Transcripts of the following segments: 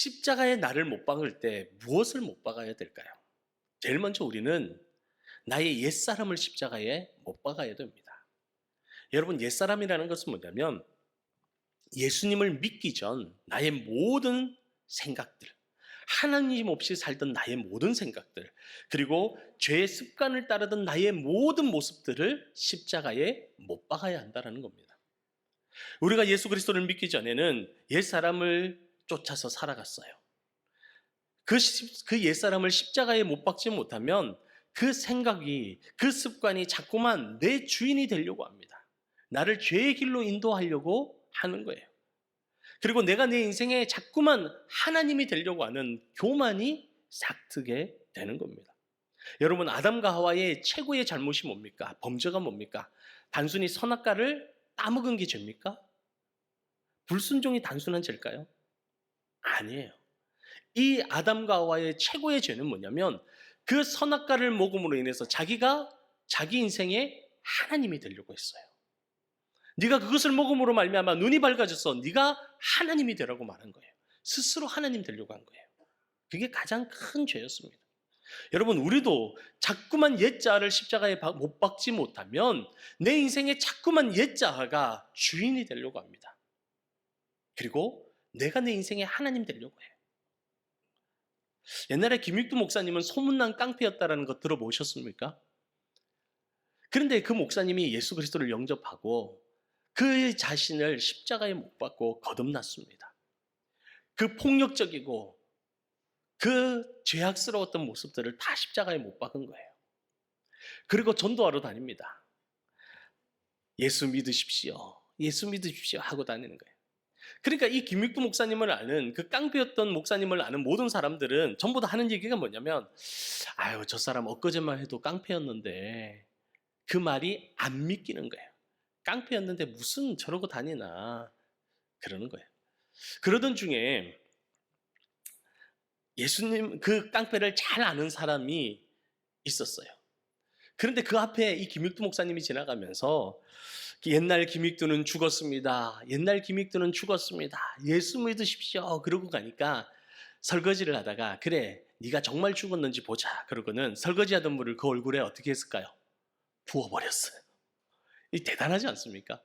십자가에 나를 못 박을 때 무엇을 못 박아야 될까요? 제일 먼저 우리는 나의 옛사람을 십자가에 못 박아야 됩니다. 여러분, 옛사람이라는 것은 뭐냐면 예수님을 믿기 전 나의 모든 생각들, 하나님 없이 살던 나의 모든 생각들, 그리고 죄의 습관을 따르던 나의 모든 모습들을 십자가에 못 박아야 한다는 겁니다. 우리가 예수 그리스도를 믿기 전에는 옛사람을 쫓아서 살아갔어요. 그 옛사람을 십자가에 못 박지 못하면 그 생각이, 그 습관이 자꾸만 내 주인이 되려고 합니다. 나를 죄의 길로 인도하려고 하는 거예요. 그리고 내가 내 인생에 자꾸만 하나님이 되려고 하는 교만이 싹트게 되는 겁니다. 여러분, 아담과 하와의 최고의 잘못이 뭡니까? 범죄가 뭡니까? 단순히 선악과를 따먹은 게 죄입니까? 불순종이 단순한 죄일까요? 아니에요. 이 아담과 하와의 최고의 죄는 뭐냐면 그 선악과를 먹음으로 인해서 자기가 자기 인생의 하나님이 되려고 했어요. 네가 그것을 먹음으로 말미암아 눈이 밝아져서 네가 하나님이 되라고 말한 거예요. 스스로 하나님 되려고 한 거예요. 그게 가장 큰 죄였습니다. 여러분, 우리도 자꾸만 옛자아를 십자가에 못 박지 못하면 내 인생에 자꾸만 옛자아가 주인이 되려고 합니다. 그리고 내가 내 인생의 하나님 되려고 해요. 옛날에 김익두 목사님은 소문난 깡패였다는 거 들어보셨습니까? 그런데 그 목사님이 예수 그리스도를 영접하고 그 자신을 십자가에 못 박고 거듭났습니다. 그 폭력적이고 그 죄악스러웠던 모습들을 다 십자가에 못 박은 거예요. 그리고 전도하러 다닙니다. 예수 믿으십시오. 예수 믿으십시오 하고 다니는 거예요. 그러니까 이 김익두 목사님을 아는, 그 깡패였던 목사님을 아는 모든 사람들은 전부 다 하는 얘기가 뭐냐면, 아유, 저 사람 엊그제만 해도 깡패였는데, 그 말이 안 믿기는 거예요. 깡패였는데 무슨 저러고 다니나 그러는 거예요. 그러던 중에 예수님 그 깡패를 잘 아는 사람이 있었어요. 그런데 그 앞에 이 김익두 목사님이 지나가면서 옛날 김익두는 죽었습니다. 옛날 김익두는 죽었습니다. 예수 믿으십시오. 그러고 가니까 설거지를 하다가 그래, 네가 정말 죽었는지 보자. 그러고는 설거지하던 물을 그 얼굴에 어떻게 했을까요? 부어버렸어요. 이 대단하지 않습니까?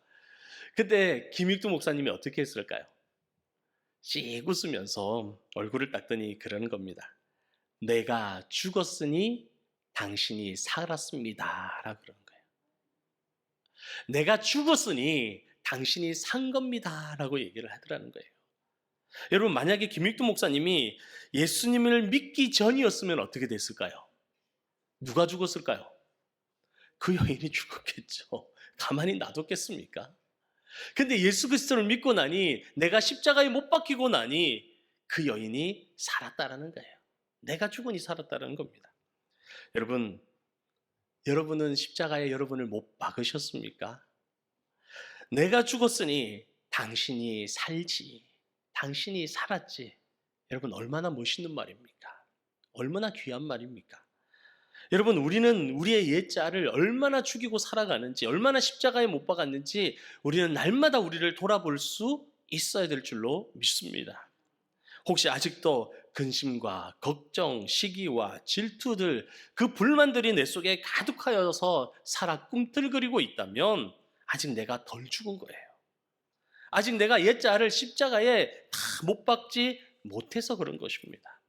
근데 김익두 목사님이 어떻게 했을까요? 씩 웃으면서 얼굴을 닦더니 그러는 겁니다. 내가 죽었으니 당신이 살았습니다. 라고 그러는 거예요. 내가 죽었으니 당신이 산 겁니다. 라고 얘기를 하더라는 거예요. 여러분, 만약에 김익두 목사님이 예수님을 믿기 전이었으면 어떻게 됐을까요? 누가 죽었을까요? 그 여인이 죽었겠죠. 가만히 놔뒀겠습니까? 근데 예수 그리스도를 믿고 나니, 내가 십자가에 못 박히고 나니 그 여인이 살았다라는 거예요. 내가 죽으니 살았다는 겁니다. 여러분, 여러분은 십자가에 여러분을 못 박으셨습니까? 내가 죽었으니 당신이 살지, 당신이 살았지. 여러분, 얼마나 멋있는 말입니까? 얼마나 귀한 말입니까? 여러분, 우리는 우리의 옛자를 얼마나 죽이고 살아가는지, 얼마나 십자가에 못 박았는지 우리는 날마다 우리를 돌아볼 수 있어야 될 줄로 믿습니다. 혹시 아직도 근심과 걱정, 시기와 질투들, 그 불만들이 내 속에 가득하여서 살아 꿈틀거리고 있다면 아직 내가 덜 죽은 거예요. 아직 내가 옛자를 십자가에 다 못 박지 못해서 그런 것입니다.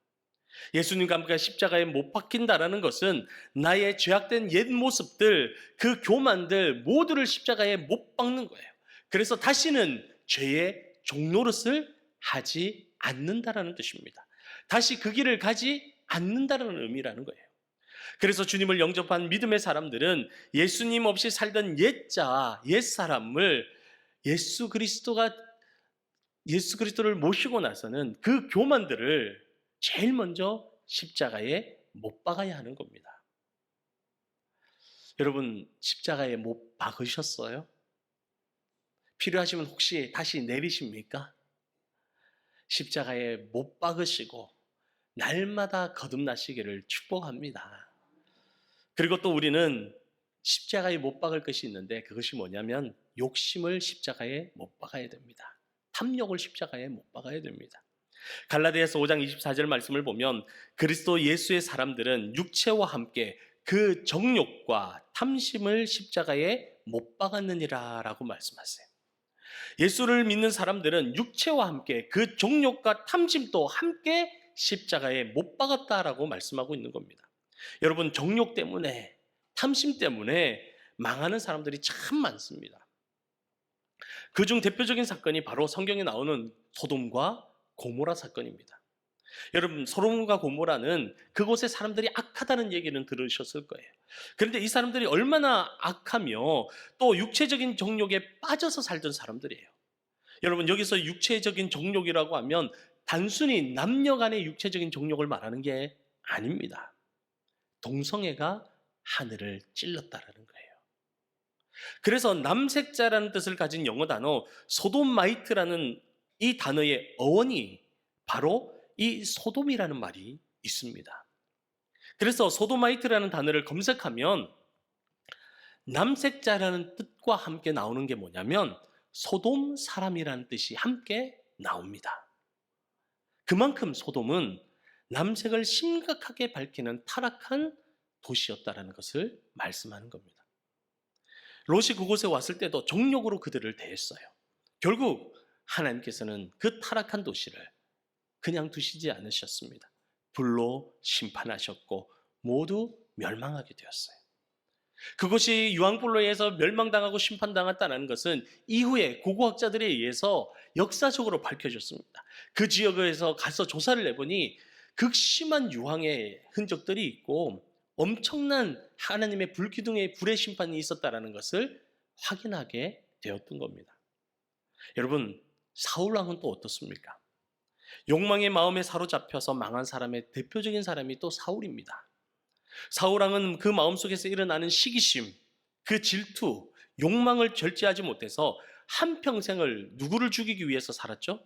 예수님과 함께 십자가에 못 박힌다라는 것은 나의 죄악된 옛 모습들, 그 교만들 모두를 십자가에 못 박는 거예요. 그래서 다시는 죄의 종노릇을 하지 않는다라는 뜻입니다. 다시 그 길을 가지 않는다라는 의미라는 거예요. 그래서 주님을 영접한 믿음의 사람들은 예수님 없이 살던 옛자, 옛사람을 예수 그리스도를 모시고 나서는 그 교만들을 제일 먼저 십자가에 못 박아야 하는 겁니다. 여러분, 십자가에 못 박으셨어요? 필요하시면 혹시 다시 내리십니까? 십자가에 못 박으시고 날마다 거듭나시기를 축복합니다. 그리고 또 우리는 십자가에 못 박을 것이 있는데, 그것이 뭐냐면 욕심을 십자가에 못 박아야 됩니다. 탐욕을 십자가에 못 박아야 됩니다. 갈라디아서 5장 24절 말씀을 보면 그리스도 예수의 사람들은 육체와 함께 그 정욕과 탐심을 십자가에 못 박았느니라 라고 말씀하세요. 예수를 믿는 사람들은 육체와 함께 그 정욕과 탐심도 함께 십자가에 못 박았다라고 말씀하고 있는 겁니다. 여러분, 정욕 때문에, 탐심 때문에 망하는 사람들이 참 많습니다. 그중 대표적인 사건이 바로 성경에 나오는 소돔과 고모라 사건입니다. 여러분, 소돔과 고모라는 그곳의 사람들이 악하다는 얘기는 들으셨을 거예요. 그런데 이 사람들이 얼마나 악하며 또 육체적인 정욕에 빠져서 살던 사람들이에요. 여러분, 여기서 육체적인 정욕이라고 하면 단순히 남녀 간의 육체적인 정욕을 말하는 게 아닙니다. 동성애가 하늘을 찔렀다라는 거예요. 그래서 남색자라는 뜻을 가진 영어 단어 소돔마이트라는 이 단어의 어원이 바로 이 소돔이라는 말이 있습니다. 그래서 소돔마이트라는 단어를 검색하면 남색자라는 뜻과 함께 나오는 게 뭐냐면 소돔 사람이라는 뜻이 함께 나옵니다. 그만큼 소돔은 남색을 심각하게 밝히는 타락한 도시였다라는 것을 말씀하는 겁니다. 롯이 그곳에 왔을 때도 정욕으로 그들을 대했어요. 결국 하나님께서는 그 타락한 도시를 그냥 두시지 않으셨습니다. 불로 심판하셨고 모두 멸망하게 되었어요. 그것이 유황불로에 의해서 멸망당하고 심판당했다는 것은 이후에 고고학자들에 의해서 역사적으로 밝혀졌습니다. 그 지역에서 가서 조사를 해보니 극심한 유황의 흔적들이 있고 엄청난 하나님의 불기둥의 불의 심판이 있었다는 것을 확인하게 되었던 겁니다. 여러분, 사울왕은 또 어떻습니까? 욕망의 마음에 사로잡혀서 망한 사람의 대표적인 사람이 또 사울입니다. 사울왕은 그 마음속에서 일어나는 시기심, 그 질투, 욕망을 절제하지 못해서 한평생을 누구를 죽이기 위해서 살았죠?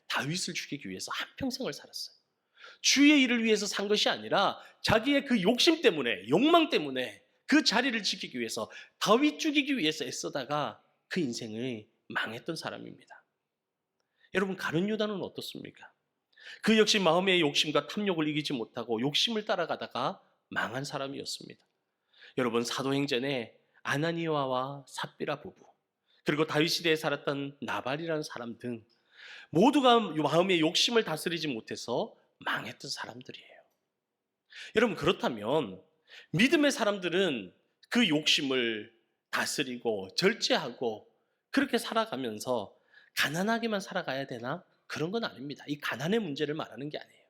다윗을 죽이기 위해서 한평생을 살았어요. 주의 일을 위해서 산 것이 아니라 자기의 그 욕심 때문에, 욕망 때문에 그 자리를 지키기 위해서 다윗 죽이기 위해서 애쓰다가 그 인생이 망했던 사람입니다. 여러분, 가룟 유다는 어떻습니까? 그 역시 마음의 욕심과 탐욕을 이기지 못하고 욕심을 따라가다가 망한 사람이었습니다. 여러분, 사도행전에 아나니아와 삽비라 부부, 그리고 다윗 시대에 살았던 나발이라는 사람 등 모두가 마음의 욕심을 다스리지 못해서 망했던 사람들이에요. 여러분, 그렇다면 믿음의 사람들은 그 욕심을 다스리고 절제하고 그렇게 살아가면서 가난하게만 살아가야 되나? 그런 건 아닙니다. 이 가난의 문제를 말하는 게 아니에요.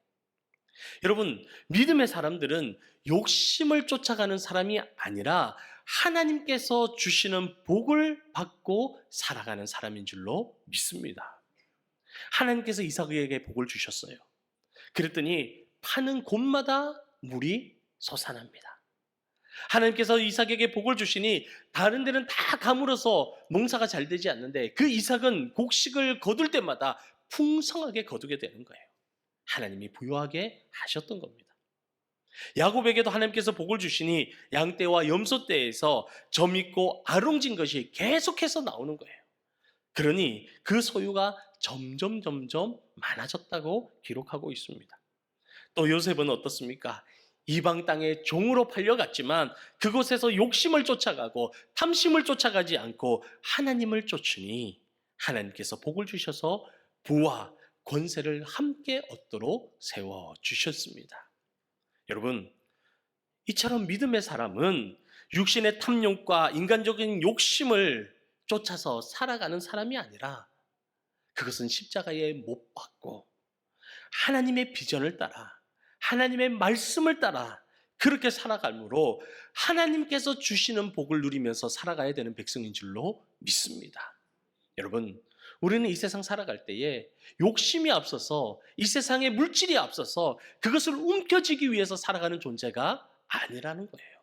여러분, 믿음의 사람들은 욕심을 쫓아가는 사람이 아니라 하나님께서 주시는 복을 받고 살아가는 사람인 줄로 믿습니다. 하나님께서 이삭에게 복을 주셨어요. 그랬더니 파는 곳마다 물이 솟아납니다. 하나님께서 이삭에게 복을 주시니 다른 데는 다 가물어서 농사가 잘 되지 않는데 그 이삭은 곡식을 거둘 때마다 풍성하게 거두게 되는 거예요. 하나님이 부유하게 하셨던 겁니다. 야곱에게도 하나님께서 복을 주시니 양떼와 염소떼에서 점 있고 아롱진 것이 계속해서 나오는 거예요. 그러니 그 소유가 점점 많아졌다고 기록하고 있습니다. 또 요셉은 어떻습니까? 이방 땅의 종으로 팔려갔지만 그곳에서 욕심을 쫓아가고 탐심을 쫓아가지 않고 하나님을 쫓으니 하나님께서 복을 주셔서 부와 권세를 함께 얻도록 세워주셨습니다. 여러분, 이처럼 믿음의 사람은 육신의 탐욕과 인간적인 욕심을 쫓아서 살아가는 사람이 아니라 그것은 십자가에 못 박고 하나님의 비전을 따라 하나님의 말씀을 따라 그렇게 살아가므로 하나님께서 주시는 복을 누리면서 살아가야 되는 백성인 줄로 믿습니다. 여러분, 우리는 이 세상 살아갈 때에 욕심이 앞서서 이 세상의 물질이 앞서서 그것을 움켜쥐기 위해서 살아가는 존재가 아니라는 거예요.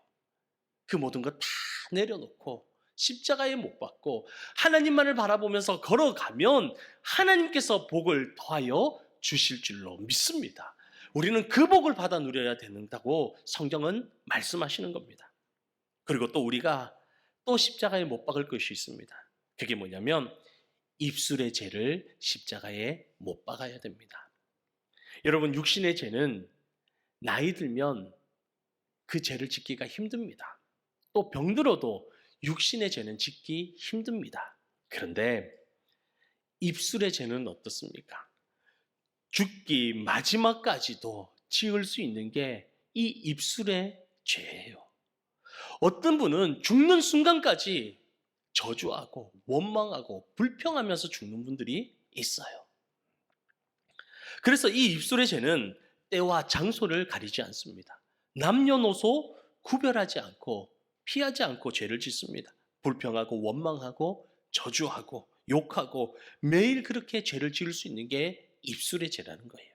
그 모든 것 다 내려놓고 십자가에 못 박고 하나님만을 바라보면서 걸어가면 하나님께서 복을 더하여 주실 줄로 믿습니다. 우리는 그 복을 받아 누려야 된다고 성경은 말씀하시는 겁니다. 그리고 또 우리가 또 십자가에 못 박을 것이 있습니다. 그게 뭐냐면 입술의 죄를 십자가에 못 박아야 됩니다. 여러분, 육신의 죄는 나이 들면 그 죄를 짓기가 힘듭니다. 또 병들어도 육신의 죄는 짓기 힘듭니다. 그런데 입술의 죄는 어떻습니까? 죽기 마지막까지도 지을 수 있는 게 이 입술의 죄예요. 어떤 분은 죽는 순간까지 저주하고 원망하고 불평하면서 죽는 분들이 있어요. 그래서 이 입술의 죄는 때와 장소를 가리지 않습니다. 남녀노소 구별하지 않고 피하지 않고 죄를 짓습니다. 불평하고 원망하고 저주하고 욕하고 매일 그렇게 죄를 지을 수 있는 게 입술의 죄라는 거예요.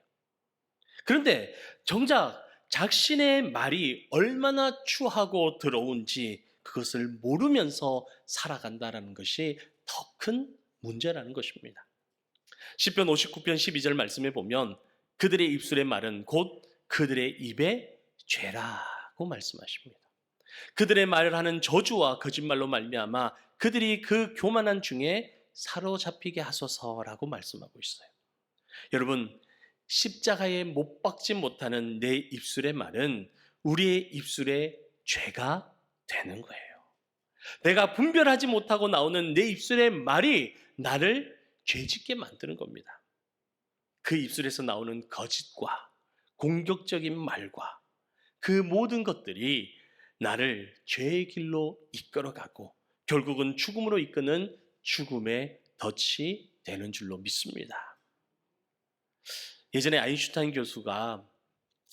그런데 정작 자신의 말이 얼마나 추하고 더러운지 그것을 모르면서 살아간다는 것이 더 큰 문제라는 것입니다. 시편 59편 12절 말씀에 보면 그들의 입술의 말은 곧 그들의 입의 죄라고 말씀하십니다. 그들의 말을 하는 저주와 거짓말로 말미암아 그들이 그 교만한 중에 사로잡히게 하소서라고 말씀하고 있어요. 여러분, 십자가에 못 박지 못하는 내 입술의 말은 우리의 입술의 죄가 되는 거예요. 내가 분별하지 못하고 나오는 내 입술의 말이 나를 죄짓게 만드는 겁니다. 그 입술에서 나오는 거짓과 공격적인 말과 그 모든 것들이 나를 죄의 길로 이끌어가고 결국은 죽음으로 이끄는 죽음의 덫이 되는 줄로 믿습니다. 예전에 아인슈타인 교수가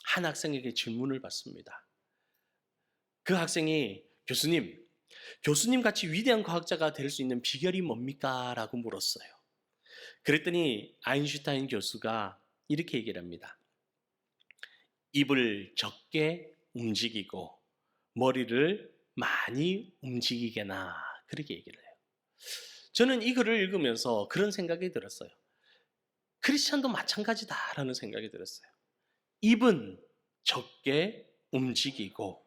한 학생에게 질문을 받습니다. 그 학생이 교수님 같이 위대한 과학자가 될 수 있는 비결이 뭡니까? 라고 물었어요. 그랬더니 아인슈타인 교수가 이렇게 얘기를 합니다. 입을 적게 움직이고 머리를 많이 움직이게나, 그렇게 얘기를 해요. 저는 이 글을 읽으면서 그런 생각이 들었어요. 크리스찬도 마찬가지다라는 생각이 들었어요. 입은 적게 움직이고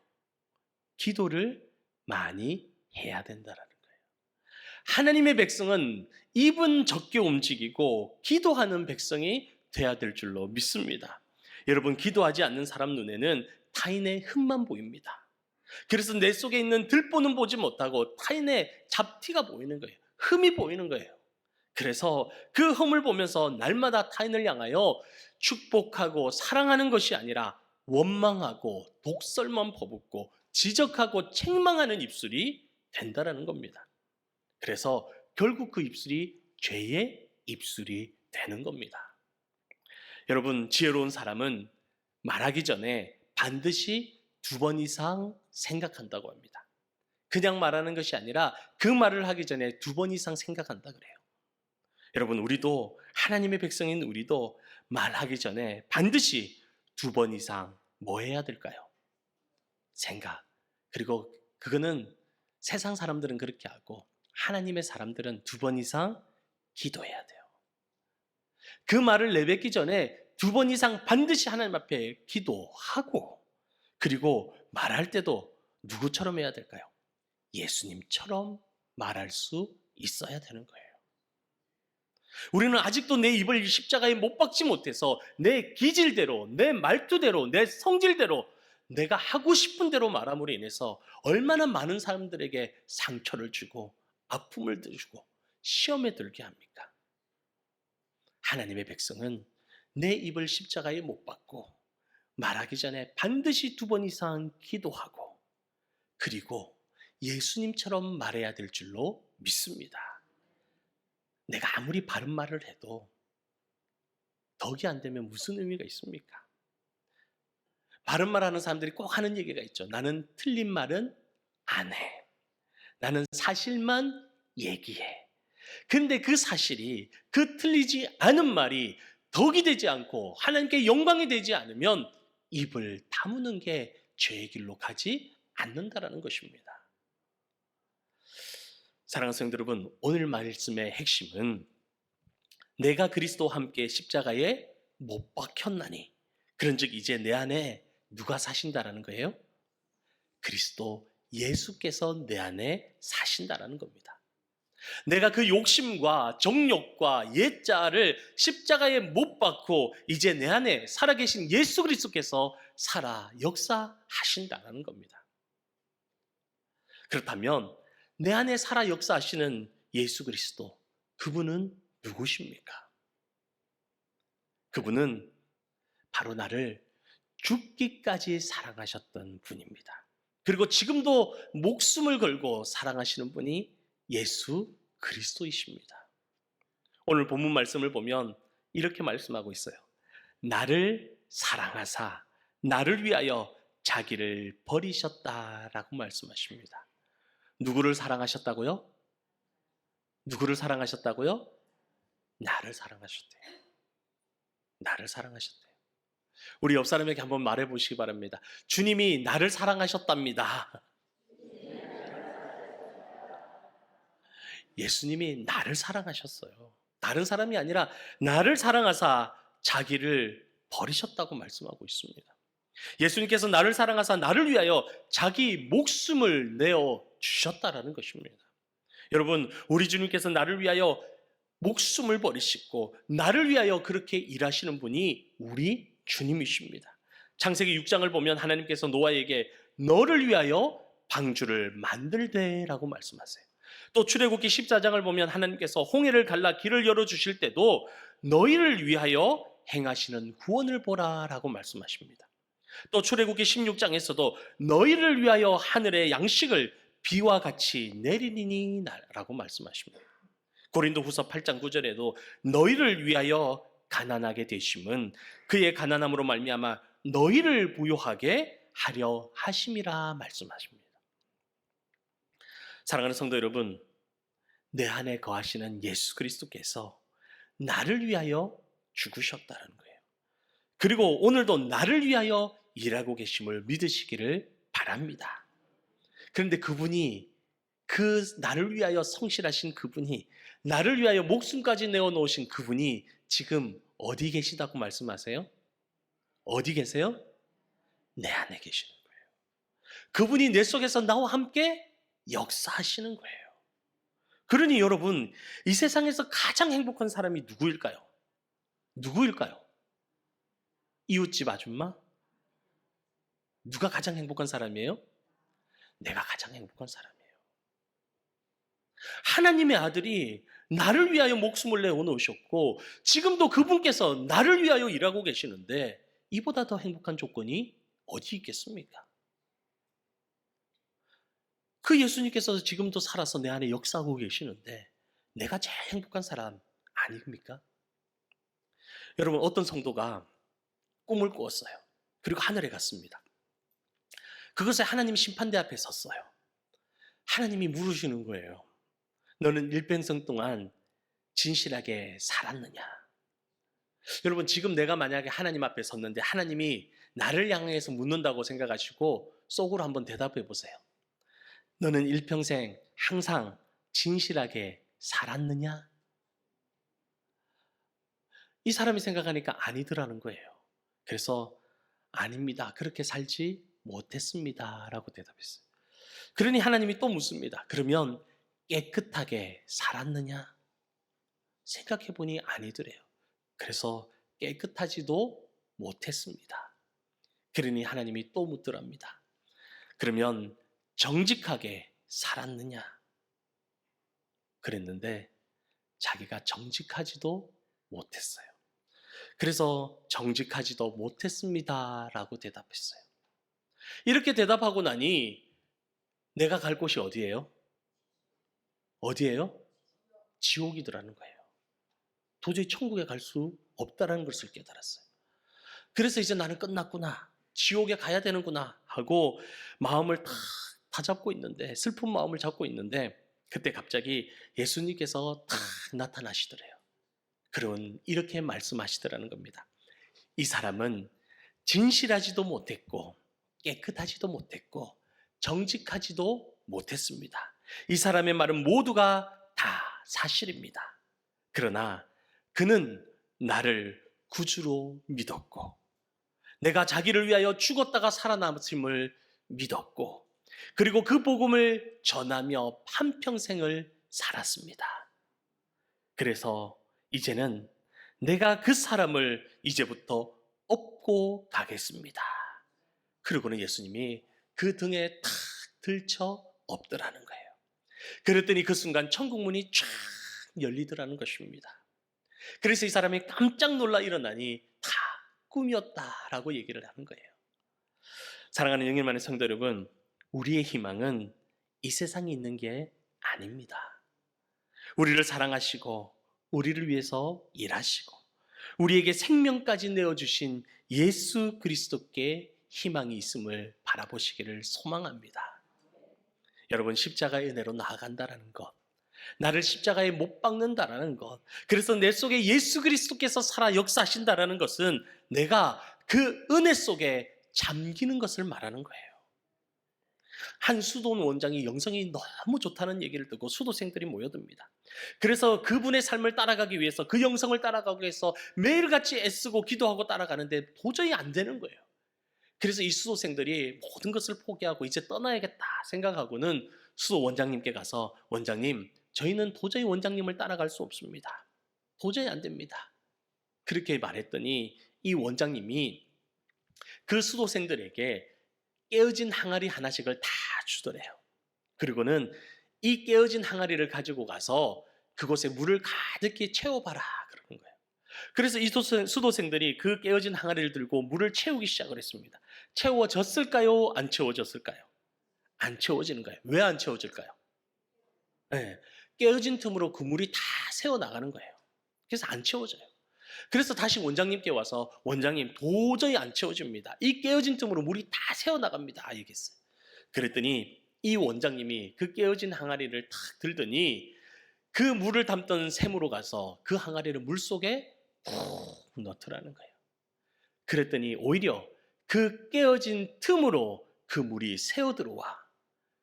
기도를 많이 해야 된다라는 거예요. 하나님의 백성은 입은 적게 움직이고 기도하는 백성이 돼야 될 줄로 믿습니다. 여러분, 기도하지 않는 사람 눈에는 타인의 흠만 보입니다. 그래서 내 속에 있는 들보는 보지 못하고 타인의 잡티가 보이는 거예요. 흠이 보이는 거예요. 그래서 그 흠을 보면서 날마다 타인을 향하여 축복하고 사랑하는 것이 아니라 원망하고 독설만 퍼붓고 지적하고 책망하는 입술이 된다라는 겁니다. 그래서 결국 그 입술이 죄의 입술이 되는 겁니다. 여러분, 지혜로운 사람은 말하기 전에 반드시 2번 이상 생각한다고 합니다. 그냥 말하는 것이 아니라 그 말을 하기 전에 2번 이상 생각한다 그래요. 여러분, 우리도 하나님의 백성인 우리도 말하기 전에 반드시 2번 이상 뭐 해야 될까요? 생각. 그리고 그거는 세상 사람들은 그렇게 하고 하나님의 사람들은 2번 이상 기도해야 돼요. 그 말을 내뱉기 전에 2번 이상 반드시 하나님 앞에 기도하고, 그리고 말할 때도 누구처럼 해야 될까요? 예수님처럼 말할 수 있어야 되는 거예요. 우리는 아직도 내 입을 십자가에 못 박지 못해서 내 기질대로, 내 말투대로, 내 성질대로 내가 하고 싶은 대로 말함으로 인해서 얼마나 많은 사람들에게 상처를 주고 아픔을 주고 시험에 들게 합니까? 하나님의 백성은 내 입을 십자가에 못 박고 말하기 전에 반드시 2번 이상 기도하고, 그리고 예수님처럼 말해야 될 줄로 믿습니다. 내가 아무리 바른 말을 해도 덕이 안 되면 무슨 의미가 있습니까? 바른 말하는 사람들이 꼭 하는 얘기가 있죠. 나는 틀린 말은 안 해. 나는 사실만 얘기해. 근데 그 사실이, 그 틀리지 않은 말이 덕이 되지 않고 하나님께 영광이 되지 않으면 입을 다무는 게 죄의 길로 가지 않는다라는 것입니다. 사랑하는 성도 여러분, 오늘 말씀의 핵심은 내가 그리스도와 함께 십자가에 못 박혔나니, 그런즉 이제 내 안에 누가 사신다라는 거예요? 그리스도 예수께서 내 안에 사신다라는 겁니다. 내가 그 욕심과 정욕과 옛자를 십자가에 못 박고 이제 내 안에 살아계신 예수 그리스도께서 살아 역사하신다는 겁니다. 그렇다면 내 안에 살아 역사하시는 예수 그리스도, 그분은 누구십니까? 그분은 바로 나를 죽기까지 사랑하셨던 분입니다. 그리고 지금도 목숨을 걸고 사랑하시는 분이 예수 그리스도이십니다. 오늘 본문 말씀을 보면 이렇게 말씀하고 있어요. 나를 사랑하사 나를 위하여 자기를 버리셨다라고 말씀하십니다. 누구를 사랑하셨다고요? 누구를 사랑하셨다고요? 나를 사랑하셨대요. 나를 사랑하셨대요. 우리 옆 사람에게 한번 말해 보시기 바랍니다. 주님이 나를 사랑하셨답니다. 예수님이 나를 사랑하셨어요. 다른 사람이 아니라 나를 사랑하사 자기를 버리셨다고 말씀하고 있습니다. 예수님께서 나를 사랑하사 나를 위하여 자기 목숨을 내어 주셨다라는 것입니다. 여러분, 우리 주님께서 나를 위하여 목숨을 버리시고 나를 위하여 그렇게 일하시는 분이 우리 주님이십니다. 창세기 6장을 보면 하나님께서 노아에게 너를 위하여 방주를 만들되라고 말씀하세요. 또 출애굽기 14장을 보면 하나님께서 홍해를 갈라 길을 열어주실 때도 너희를 위하여 행하시는 구원을 보라라고 말씀하십니다. 또 출애굽기 16장에서도 너희를 위하여 하늘의 양식을 비와 같이 내리니 라고 말씀하십니다. 고린도후서 8장 9절에도 너희를 위하여 가난하게 되심은 그의 가난함으로 말미암아 너희를 부요하게 하려 하심이라 말씀하십니다. 사랑하는 성도 여러분, 내 안에 거하시는 예수 그리스도께서 나를 위하여 죽으셨다는 거예요. 그리고 오늘도 나를 위하여 일하고 계심을 믿으시기를 바랍니다. 그런데 그분이, 그 나를 위하여 성실하신 그분이, 나를 위하여 목숨까지 내어놓으신 그분이 지금 어디 계시다고 말씀하세요? 어디 계세요? 내 안에 계시는 거예요. 그분이 내 속에서 나와 함께 역사하시는 거예요. 그러니 여러분, 이 세상에서 가장 행복한 사람이 누구일까요? 누구일까요? 이웃집 아줌마? 누가 가장 행복한 사람이에요? 내가 가장 행복한 사람이에요. 하나님의 아들이 나를 위하여 목숨을 내어놓으셨고 지금도 그분께서 나를 위하여 일하고 계시는데 이보다 더 행복한 조건이 어디 있겠습니까? 그 예수님께서 지금도 살아서 내 안에 역사하고 계시는데 내가 제일 행복한 사람 아닙니까? 여러분, 어떤 성도가 꿈을 꾸었어요. 그리고 하늘에 갔습니다. 그것에 하나님 심판대 앞에 섰어요. 하나님이 물으시는 거예요. 너는 일평생 동안 진실하게 살았느냐? 여러분, 지금 내가 만약에 하나님 앞에 섰는데 하나님이 나를 향해서 묻는다고 생각하시고 속으로 한번 대답해 보세요. 너는 일평생 항상 진실하게 살았느냐? 이 사람이 생각하니까 아니더라는 거예요. 그래서 아닙니다. 그렇게 살지 못했습니다. 라고 대답했어요. 그러니 하나님이 또 묻습니다. 그러면 깨끗하게 살았느냐? 생각해보니 아니더래요. 그래서 깨끗하지도 못했습니다. 그러니 하나님이 또 묻더랍니다. 그러면 정직하게 살았느냐? 그랬는데 자기가 정직하지도 못했어요. 그래서 정직하지도 못했습니다. 라고 대답했어요. 이렇게 대답하고 나니 내가 갈 곳이 어디예요? 어디예요? 지옥이더라는 거예요. 도저히 천국에 갈 수 없다는 것을 깨달았어요. 그래서 이제 나는 끝났구나, 지옥에 가야 되는구나 하고 마음을 다 잡고 있는데, 슬픈 마음을 잡고 있는데 그때 갑자기 예수님께서 딱 나타나시더래요. 그런 이렇게 말씀하시더라는 겁니다. 이 사람은 진실하지도 못했고 깨끗하지도 못했고 정직하지도 못했습니다. 이 사람의 말은 모두가 다 사실입니다. 그러나 그는 나를 구주로 믿었고 내가 자기를 위하여 죽었다가 살아남으심을 믿었고 그리고 그 복음을 전하며 한평생을 살았습니다. 그래서 이제는 내가 그 사람을 이제부터 업고 가겠습니다. 그러고는 예수님이 그 등에 탁 들쳐 엎드라는 거예요. 그랬더니 그 순간 천국 문이 쫙 열리더라는 것입니다. 그래서 이 사람이 깜짝 놀라 일어나니 다 꿈이었다라고 얘기를 하는 거예요. 사랑하는 영일만의 성도 여러분, 우리의 희망은 이 세상에 있는 게 아닙니다. 우리를 사랑하시고 우리를 위해서 일하시고 우리에게 생명까지 내어주신 예수 그리스도께 희망이 있음을 바라보시기를 소망합니다. 여러분, 십자가의 은혜로 나아간다라는 것, 나를 십자가에 못 박는다라는 것, 그래서 내 속에 예수 그리스도께서 살아 역사하신다라는 것은 내가 그 은혜 속에 잠기는 것을 말하는 거예요. 한 수도원 원장이 영성이 너무 좋다는 얘기를 듣고 수도생들이 모여듭니다. 그래서 그분의 삶을 따라가기 위해서, 그 영성을 따라가기 위해서 매일같이 애쓰고 기도하고 따라가는데 도저히 안 되는 거예요. 그래서 이 수도생들이 모든 것을 포기하고 이제 떠나야겠다 생각하고는 수도 원장님께 가서, 원장님, 저희는 도저히 원장님을 따라갈 수 없습니다. 도저히 안 됩니다. 그렇게 말했더니 이 원장님이 그 수도생들에게 깨어진 항아리 하나씩을 다 주더래요. 그리고는 이 깨어진 항아리를 가지고 가서 그곳에 물을 가득히 채워봐라 그러는 거예요. 그래서 이 수도생들이 그 깨어진 항아리를 들고 물을 채우기 시작을 했습니다. 채워졌을까요? 안 채워졌을까요? 안 채워지는 거예요. 왜 안 채워질까요? 네, 깨어진 틈으로 그 물이 다 새어나가는 거예요. 그래서 안 채워져요. 그래서 다시 원장님께 와서, 원장님, 도저히 안 채워집니다. 이 깨어진 틈으로 물이 다 새어나갑니다 얘기했어요. 그랬더니 이 원장님이 그 깨어진 항아리를 탁 들더니 그 물을 담던 샘으로 가서 그 항아리를 물속에 푹 넣더라는 거예요. 그랬더니 오히려 그 깨어진 틈으로 그 물이 새어 들어와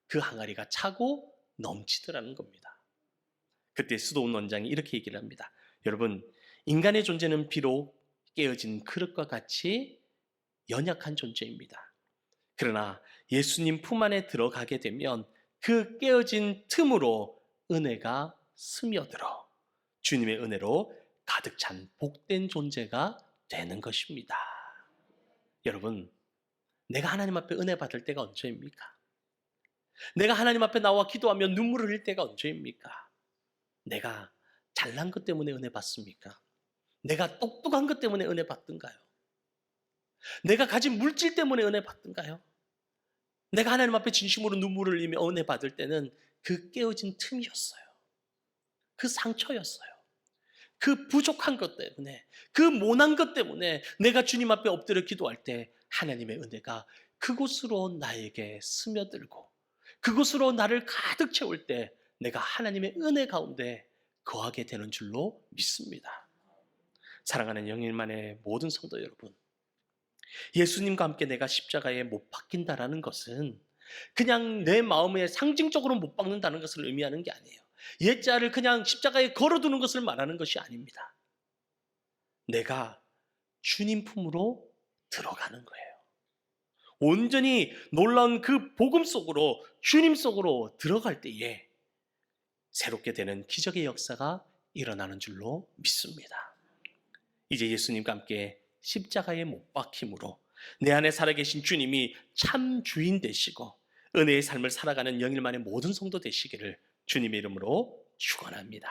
그 항아리가 차고 넘치더라는 겁니다. 그때 수도원 원장이 이렇게 얘기를 합니다. 여러분, 인간의 존재는 비록 깨어진 그릇과 같이 연약한 존재입니다. 그러나 예수님 품 안에 들어가게 되면 그 깨어진 틈으로 은혜가 스며들어 주님의 은혜로 가득 찬 복된 존재가 되는 것입니다. 여러분, 내가 하나님 앞에 은혜 받을 때가 언제입니까? 내가 하나님 앞에 나와 기도하며 눈물을 흘릴 때가 언제입니까? 내가 잘난 것 때문에 은혜 받습니까? 내가 똑똑한 것 때문에 은혜 받든가요? 내가 가진 물질 때문에 은혜 받든가요? 내가 하나님 앞에 진심으로 눈물을 흘리며 은혜 받을 때는 그 깨어진 틈이었어요. 그 상처였어요. 그 부족한 것 때문에, 그 모난 것 때문에 내가 주님 앞에 엎드려 기도할 때 하나님의 은혜가 그곳으로 나에게 스며들고 그곳으로 나를 가득 채울 때 내가 하나님의 은혜 가운데 거하게 되는 줄로 믿습니다. 사랑하는 영일만의 모든 성도 여러분, 예수님과 함께 내가 십자가에 못 박힌다라는 것은 그냥 내 마음에 상징적으로 못 박는다는 것을 의미하는 게 아니에요. 옛자를 그냥 십자가에 걸어두는 것을 말하는 것이 아닙니다. 내가 주님 품으로 들어가는 거예요. 온전히 놀라운 그 복음 속으로, 주님 속으로 들어갈 때에 새롭게 되는 기적의 역사가 일어나는 줄로 믿습니다. 이제 예수님과 함께 십자가에 못 박힘으로 내 안에 살아계신 주님이 참 주인 되시고 은혜의 삶을 살아가는 영일만의 모든 성도 되시기를 주님의 이름으로 축원합니다.